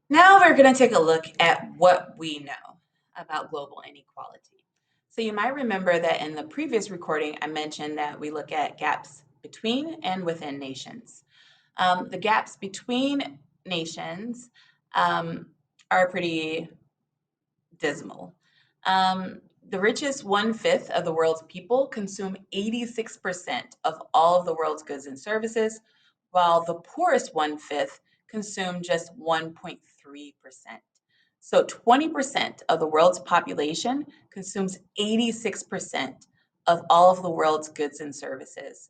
Now we're going to take a look at what we know about global inequality. So you might remember that in the previous recording, I mentioned that we look at gaps between and within nations. The gaps between nations are pretty dismal. The richest one-fifth of the world's people consume 86% of all of the world's goods and services, while the poorest one-fifth consume just 1.3%. So 20% of the world's population consumes 86% of all of the world's goods and services.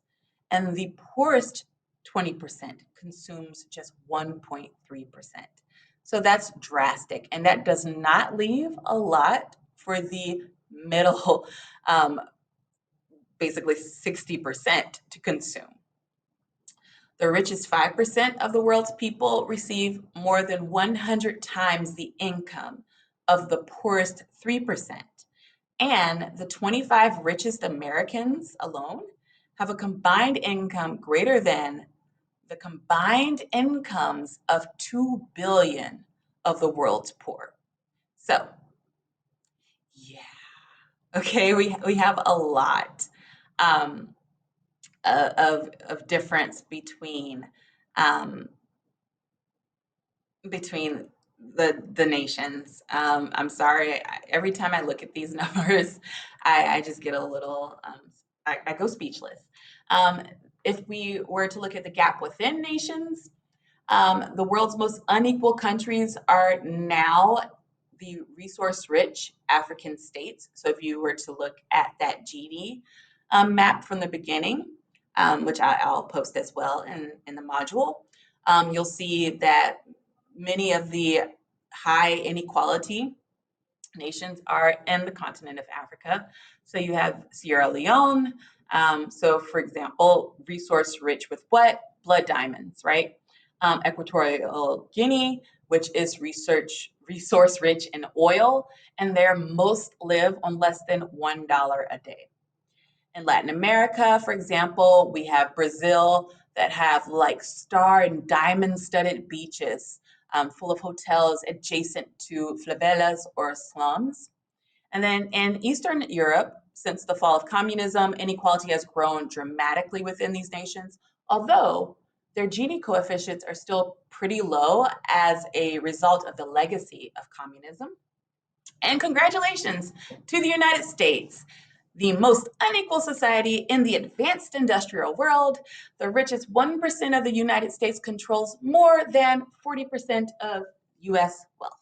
And the poorest 20% consumes just 1.3%. So that's drastic. And that does not leave a lot for the middle, um, basically 60% to consume. The richest 5% of the world's people receive more than 100 times the income of the poorest 3%. And the 25 richest Americans alone have a combined income greater than the combined incomes of 2 billion of the world's poor. So, yeah, okay, we have a lot um, of difference um, between the nations. I'm sorry, every time I look at these numbers, I just get a little, I go speechless. Um, if we were to look at the gap within nations, the world's most unequal countries are now the resource rich African states. So if you were to look at that GD map from the beginning, which I'll post as well in the module, you'll see that many of the high inequality nations are in the continent of Africa. So you have Sierra Leone. So, for example, resource rich with what? Blood diamonds, right? Equatorial Guinea, which is resource rich in oil, and there most live on less than $1 a day. In Latin America, for example, we have Brazil that have like star and diamond studded beaches full of hotels adjacent to favelas or slums. And then in Eastern Europe, since the fall of communism, inequality has grown dramatically within these nations, although their Gini coefficients are still pretty low as a result of the legacy of communism. And congratulations to the United States, the most unequal society in the advanced industrial world. The richest 1% of the United States controls more than 40% of US wealth.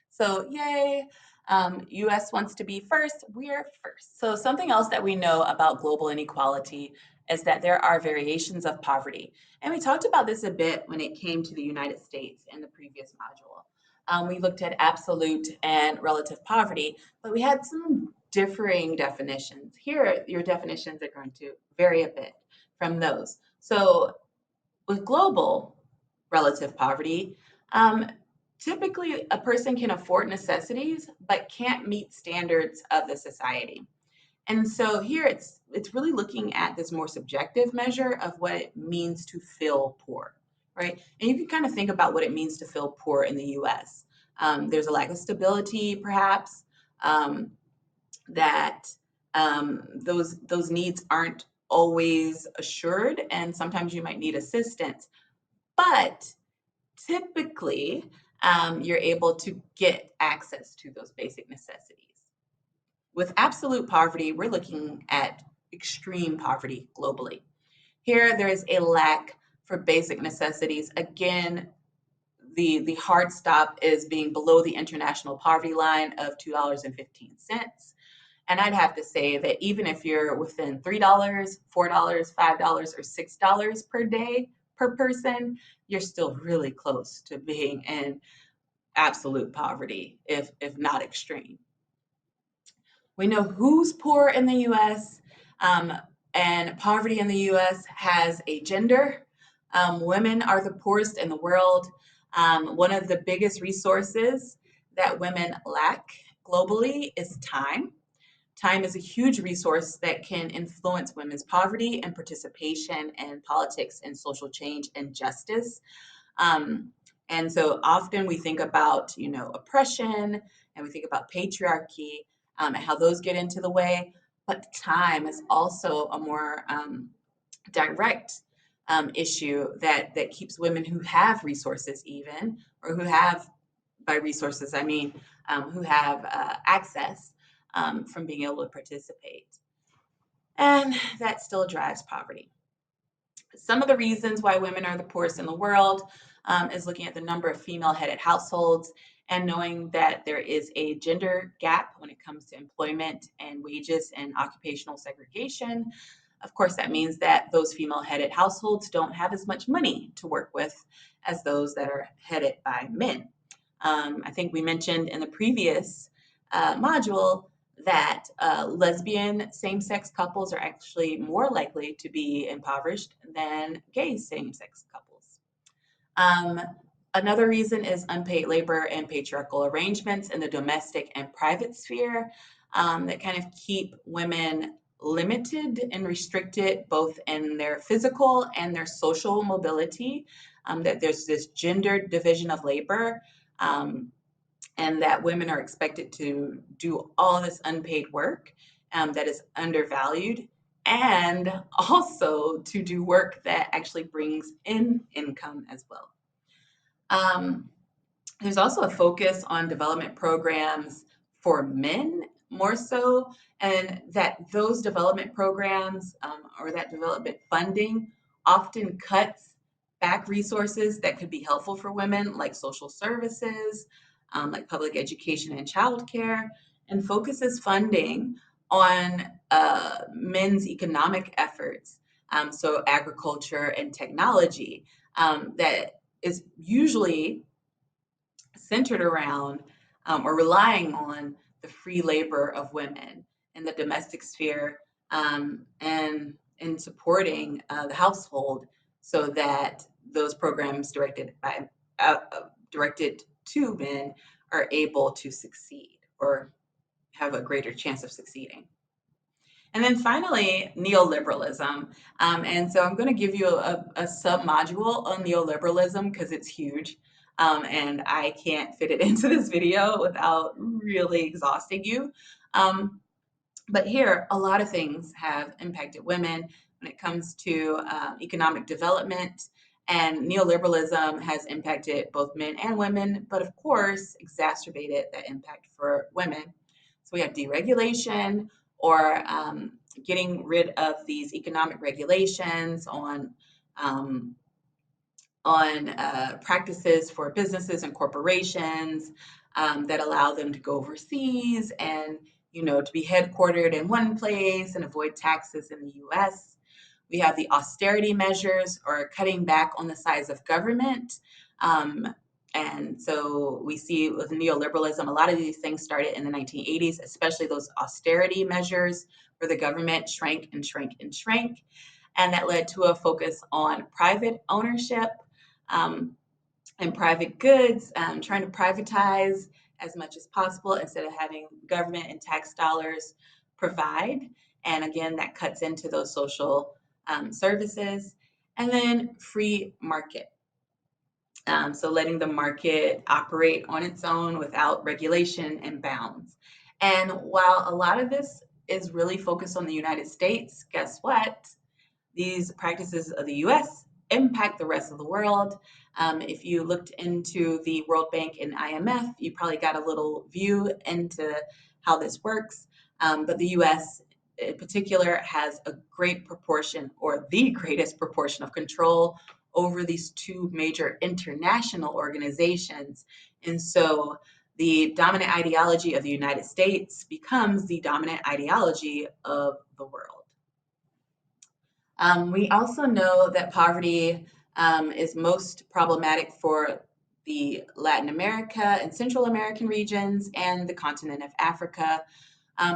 So, yay. US wants to be first, we're first. So, something else that we know about global inequality is that there are variations of poverty. And we talked about this a bit when it came to the United States in the previous module. We looked at absolute and relative poverty, but we had some differing definitions. Here, your definitions are going to vary a bit from those. So, with global relative poverty, typically a person can afford necessities but can't meet standards of the society. And so here it's really looking at this more subjective measure of what it means to feel poor, right? And you can kind of think about what it means to feel poor in the U.S. There's a lack of stability, perhaps, um, that those needs aren't always assured, and sometimes you might need assistance. But typically, you're able to get access to those basic necessities. With absolute poverty, we're looking at extreme poverty globally. Here, there is a lack for basic necessities. Again, the hard stop is being below the international poverty line of $2.15. And I'd have to say that even if you're within $3, $4, $5, or $6 per day per person, you're still really close to being in absolute poverty, if not extreme. We know who's poor in the US, um, and poverty in the US has a gender. Women are the poorest in the world. One of the biggest resources that women lack globally is time. Time is a huge resource that can influence women's poverty and participation in politics and social change and justice. Um, And so often we think about, oppression, and we think about patriarchy, and how those get into the way. But time is also a more direct issue that keeps women who have resources, even, or who have, by resources I mean who have access, from being able to participate. And that still drives poverty. Some of the reasons why women are the poorest in the world is looking at the number of female headed households and knowing that there is a gender gap when it comes to employment and wages and occupational segregation. Of course, that means that those female headed households don't have as much money to work with as those that are headed by men. I think we mentioned in the previous module that lesbian same sex couples are actually more likely to be impoverished than gay same sex couples. Um, Another reason is unpaid labor and patriarchal arrangements in the domestic and private sphere that kind of keep women limited and restricted both in their physical and their social mobility. That there's this gendered division of labor. Um, and that women are expected to do all this unpaid work that is undervalued, and also to do work that actually brings in income as well. Um, there's also a focus on development programs for men more so, and that those development programs or that development funding often cuts back resources that could be helpful for women, like social services, like public education and childcare, and focuses funding on men's economic efforts, so agriculture and technology, that is usually centered around or relying on the free labor of women in the domestic sphere, and in supporting the household so that those programs directed to men are able to succeed or have a greater chance of succeeding. And then finally, neoliberalism. And so I'm going to give you a sub module on neoliberalism because it's huge. And I can't fit it into this video without really exhausting you. But here, a lot of things have impacted women when it comes to economic development. And neoliberalism has impacted both men and women, but of course, exacerbated that impact for women. So we have deregulation, or getting rid of these economic regulations um, on practices for businesses and corporations that allow them to go overseas and, to be headquartered in one place and avoid taxes in the U.S. We have the austerity measures, or cutting back on the size of government. And so we see with neoliberalism, a lot of these things started in the 1980s, especially those austerity measures where the government shrank and shrank and shrank. And that led to a focus on private ownership, um, and private goods, trying to privatize as much as possible instead of having government and tax dollars provide. And again, that cuts into those social services. And then free market. So letting the market operate on its own without regulation and bounds. And while a lot of this is really focused on the United States, guess what? These practices of the US impact the rest of the world. If you looked into the World Bank and IMF, you probably got a little view into how this works. But the US in particular has a great proportion, or the greatest proportion, of control over these two major international organizations. And so the dominant ideology of the United States becomes the dominant ideology of the world. We also know that poverty is most problematic for the Latin America and Central American regions and the continent of Africa.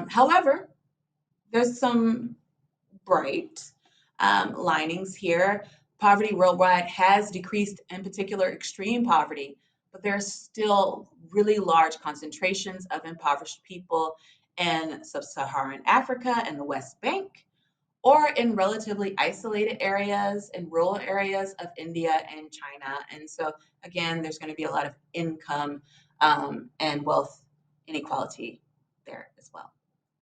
However, there's some bright linings here. Poverty worldwide has decreased, in particular extreme poverty, but there are still really large concentrations of impoverished people in sub-Saharan Africa and the West Bank, or in relatively isolated areas in rural areas of India and China. And so, again, there's going to be a lot of income and wealth inequality there as well.